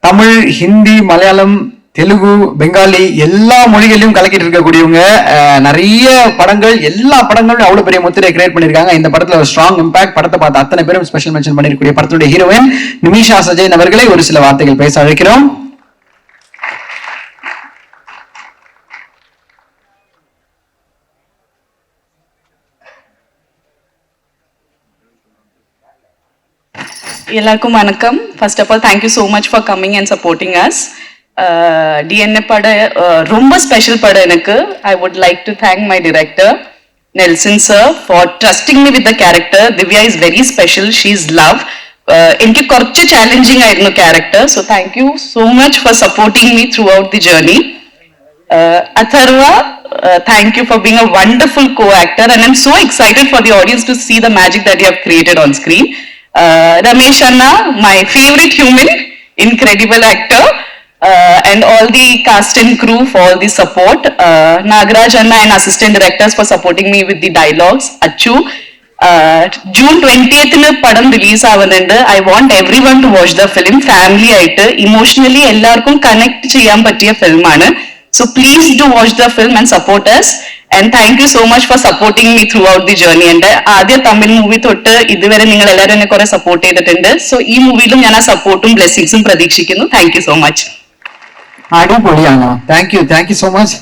தமிழ், ஹிந்தி, மலையாளம், தெலுங்கு, பெங்காலி எல்லா மொழிகளிலும் கலக்கிட்டு இருக்கக்கூடியவங்க. நிறைய படங்கள், எல்லா படங்களும் அவ்வளவு பெரிய முத்திரை கிரியேட் பண்ணிருக்காங்க. இந்த படத்துல ஒரு ஸ்ட்ராங் இம்பாக்ட். படத்தை பார்த்த அத்தனை பேரும் ஸ்பெஷல் மென்ஷன் பண்ணிருக்கக்கூடிய படத்துடைய ஹீரோயின் நிமிஷா சஜயன் அவர்களை ஒரு சில வார்த்தைகள் பேச அழைக்கிறோம். எல்லாருக்கும் வணக்கம். First of all thank you so much for coming and supporting us. DNA படம் ரொம்ப ஸ்பெஷல் படம் எனக்கு. I would like to thank my director Nelson sir for trusting me with the character. Divya is very special, she is love. എനിക്ക് കുറച്ച് challenging ആയിരുന്നു character. So thank you so much for supporting me throughout the journey. Atharva, thank you for being a wonderful co-actor, and I'm so excited for the audience to see the magic that you have created on screen. Ramesh Anna, my favorite human, incredible actor, and all the cast and crew for all the support. Nagaraj Anna and assistant directors for supporting me with the dialogues. Achu, June 20th padam release avanundu. I want everyone to watch the film. Family aayittu emotionally ellarkum connect cheyan pattiya film aanu. So please do watch the film and support us. And thank you so much for supporting me throughout the journey. And ആദ്യ Tamil movie തൊട്ട് ഇതുവരെ നിങ്ങൾ എല്ലാവരും എന്നെ കുറെ support ചെയ്തിട്ടുണ്ട്. So ഈ മൂവിയിലും ഞാൻ ആ സപ്പോർട്ടും ബ്ലെസ്സിങ്സും പ്രതീക്ഷിക്കുന്നു. Thank you so much. അടിപൊളിയാണ്. Thank you so much.